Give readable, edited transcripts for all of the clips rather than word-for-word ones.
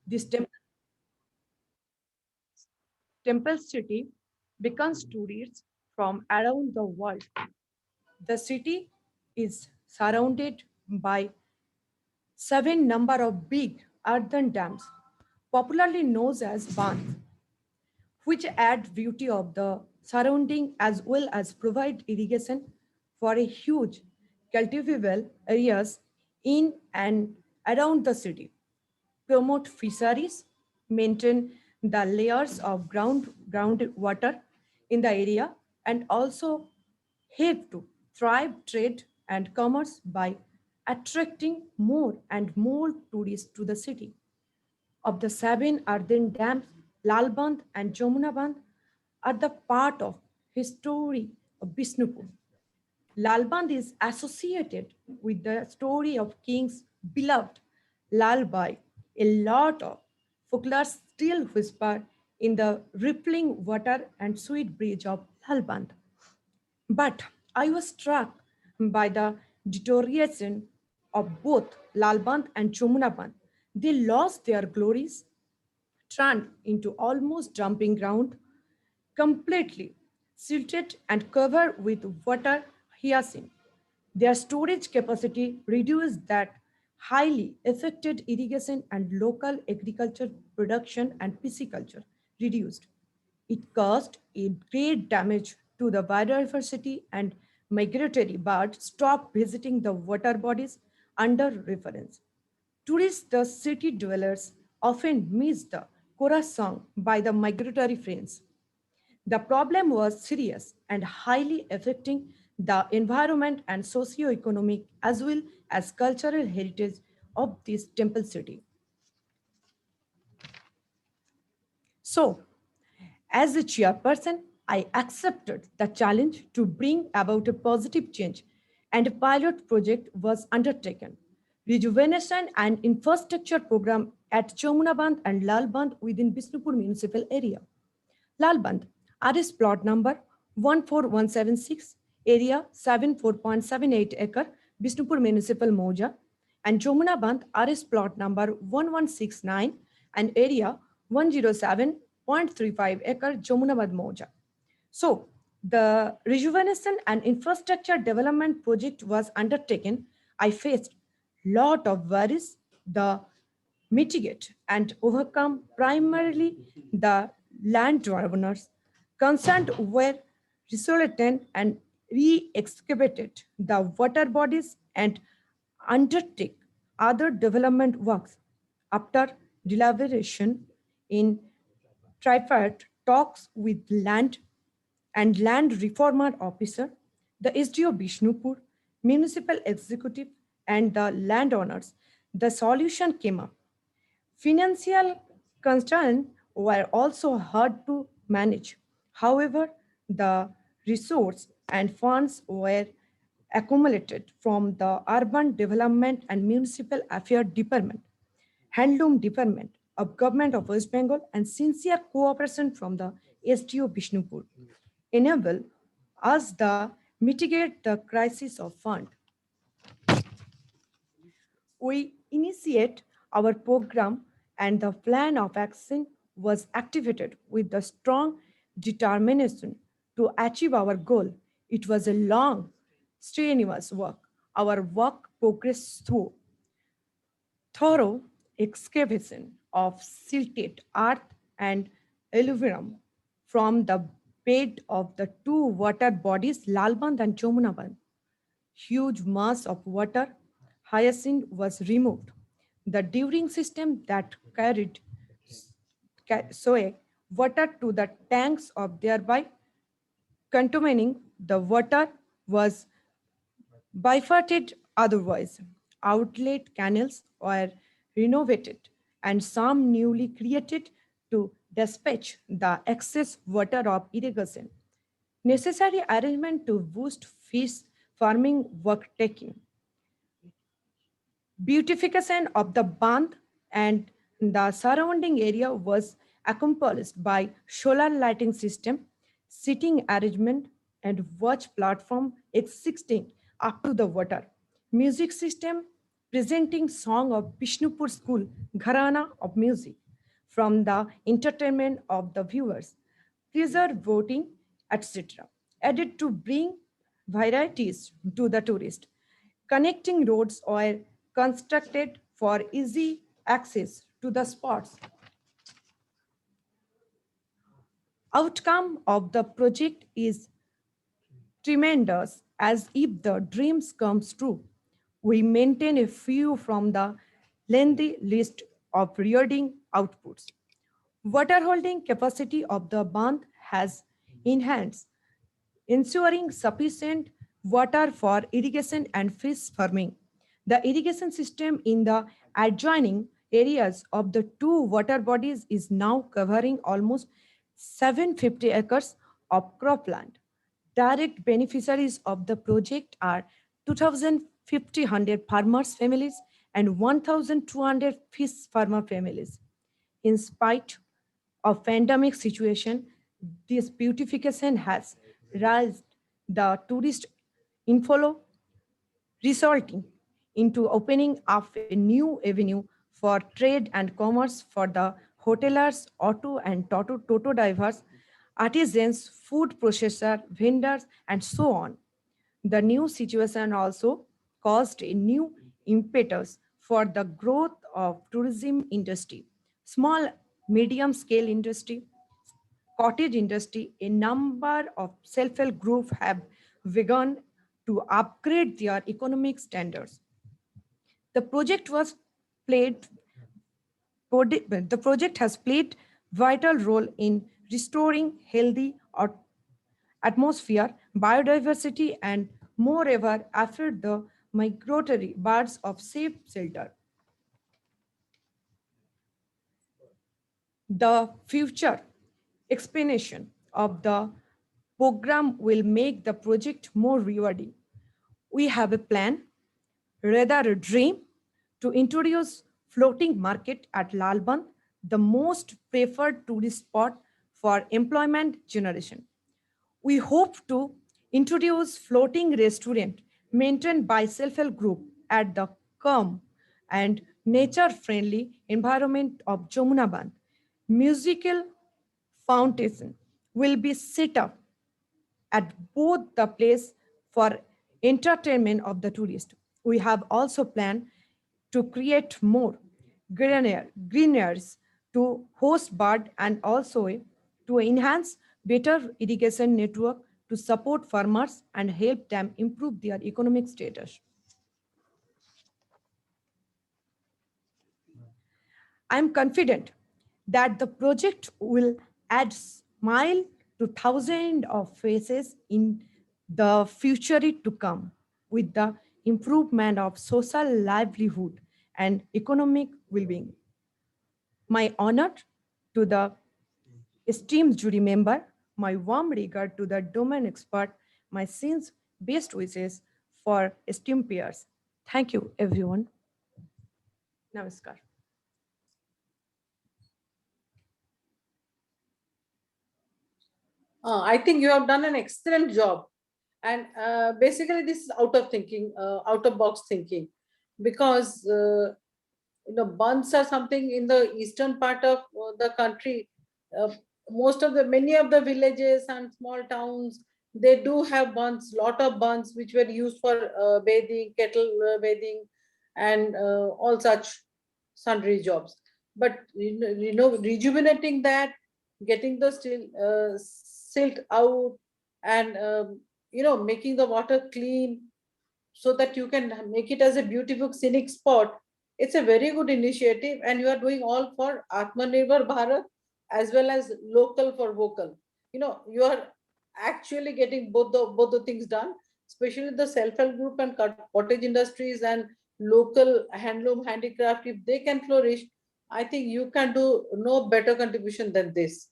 This temple city beckons tourists from around the world. The city is surrounded by seven number of big earthen dams, popularly known as bands, which add beauty of the surrounding as well as provide irrigation for a huge cultivable areas in and around the city, promote fisheries, maintain the layers of groundwater in the area, and also help to thrive trade and commerce by attracting more and more tourists to the city. Of the seven earthen dams, Lalband and Jamuna are the part of history of Bishnupur. Lalband is associated with the story of king's beloved Lalbai. A lot of folklore still whisper in the rippling water and sweet breeze of Lalband. But I was struck by the deterioration of both Lalband and Chomunaband. They lost their glories, turned into almost dumping ground, completely silted and covered with water hyacinth. Their storage capacity reduced that highly affected irrigation and local agriculture production and pisciculture reduced. It caused a great damage to the biodiversity and migratory birds stopped visiting the water bodies under reference. Tourists, the city dwellers, often miss the chorus song by the migratory friends. The problem was serious and highly affecting the environment and socio-economic as well as cultural heritage of this temple city. So, as a chairperson, I accepted the challenge to bring about a positive change, and a pilot project was undertaken. Rejuvenation and infrastructure program at Chomunaband and Lalband within Bisnupur municipal area. Lalband, RS plot number 14176, area 74.78 acre, Bisnupur municipal Moja, and Jomunaband, RS plot number 1169 and area 107.35 acre, Jomunabad Moja. So, the rejuvenation and infrastructure development project was undertaken. I faced lot of worries, the mitigate and overcome primarily the landowners concerned were resolved and re-excavated the water bodies and undertake other development works after deliberation in tripartite talks with land and land reformer officer, the SDO Bishnupur, municipal executive, and the landowners. The solution came up. Financial constraints were also hard to manage. However, the resource and funds were accumulated from the Urban Development and Municipal Affairs Department, Handloom Department of Government of West Bengal, and sincere cooperation from the SDO Bishnupur enable us to mitigate the crisis of fund. We initiate our program and the plan of action was activated with the strong determination to achieve our goal. It was a long, strenuous work. Our work progressed through thorough excavation of silted earth and alluvium from the bed of the two water bodies, Lalband and Jomunaband. Huge mass of water hyacinth was removed. The during system that carried soy water to the tanks of thereby contaminating the water was bifurcated otherwise. Outlet canals were renovated and some newly created to dispatch the excess water of irrigation. Necessary arrangement to boost fish farming work taking. Beautification of the Bandh and the surrounding area was accomplished by solar lighting system, seating arrangement, and watch platform existing up to the water. Music system presenting song of Bishnupur School, Gharana of Music, from the entertainment of the viewers, pleasure voting, etc. Added to bring varieties to the tourist. Connecting roads were constructed for easy access to the spots. Outcome of the project is tremendous as if the dreams comes true. We maintain a few from the lengthy list of rearing outputs. Water holding capacity of the Bandh has enhanced, ensuring sufficient water for irrigation and fish farming. The irrigation system in the adjoining areas of the two water bodies is now covering almost 750 acres of cropland. Direct beneficiaries of the project are 2,500 farmers' families and 1,200 fish farmer families. In spite of pandemic situation, this beautification has raised the tourist inflow, resulting into opening up a new avenue for trade and commerce for the hoteliers, auto and toto divers, artisans, food processor, vendors, and so on. The new situation also caused a new impetus for the growth of tourism industry, small, medium scale industry, cottage industry. A number of self-help groups have begun to upgrade their economic standards. The project was played the project has played vital role in restoring healthy atmosphere, biodiversity, and moreover, after the migratory birds of safe shelter. The future explanation of the program will make the project more rewarding. We have a plan, rather a dream, to introduce floating market at Lalband, the most preferred tourist spot for employment generation. We hope to introduce floating restaurant maintained by self-help group at the calm and nature-friendly environment of Jamunaband. Musical fountain will be set up at both the place for entertainment of the tourist. We have also planned to create more greeneries to host bird and also to enhance better irrigation network to support farmers and help them improve their economic status. I am confident that the project will add smile to thousands of faces in the future to come with the improvement of social livelihood and economic well-being. My honor to the esteemed jury member, my warm regard to the domain expert, my since best wishes for esteemed peers. Thank you, everyone. Namaskar. I think you have done an excellent job. And basically, this is out of thinking, out of box thinking, because bunds are something in the eastern part of the country. Uh, most of the many of the villages and small towns, they do have bunds, lot of bunds which were used for bathing, kettle bathing, and all such sundry jobs. But rejuvenating that, getting the silt out, and making the water clean so that you can make it as a beautiful scenic spot. It's a very good initiative, and you are doing all for Atmanirbhar Bharat as well as local for vocal. You are actually getting both the things done, especially the self-help group and cottage industries and local handloom handicraft. If they can flourish, I think you can do no better contribution than this.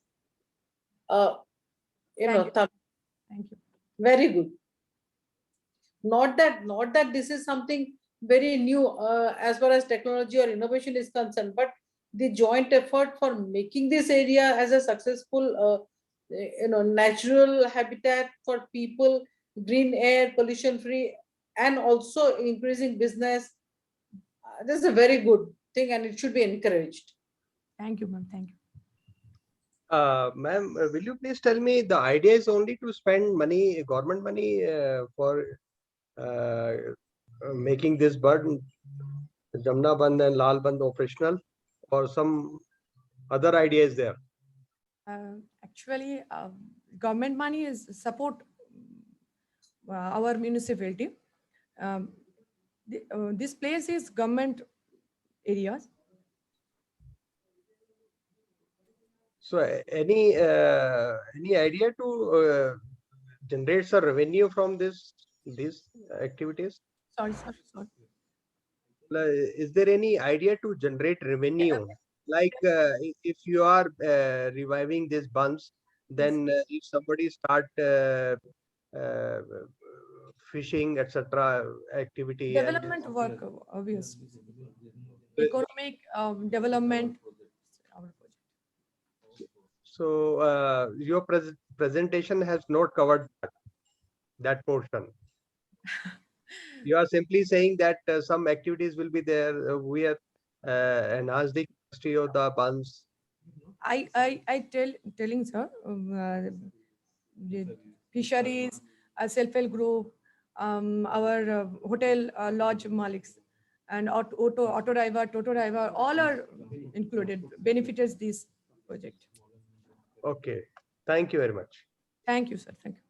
Uh, Thank you. Thumb, Thank you. very good. Not that this is something very new as far as technology or innovation is concerned, but the joint effort for making this area as a successful natural habitat for people, green air, pollution free, and also increasing business. this is a very good thing and it should be encouraged. Thank you, ma'am. Thank you. Ma'am, will you please tell me the idea is only to spend money, government money, for making this Bund, Jamna Band and Lal Band operational, or some other idea is there? Actually, government money is support our municipality. This place is government areas. So any idea to generate some revenue from these activities? Sorry, sorry, sorry. Is there any idea to generate revenue? Like if you are reviving these bunds, then if somebody start uh, fishing, etc., activity, and Development work, obviously. Economic development. Our project. so your presentation has not covered that portion. You are simply saying that some activities will be there. We have enhanced the capacity of the bunds. I telling sir, the fisheries, self-help group, our hotel lodge maliks, and auto driver, toto driver, all are included. Benefited this project. Okay. Thank you very much. Thank you, sir. Thank you.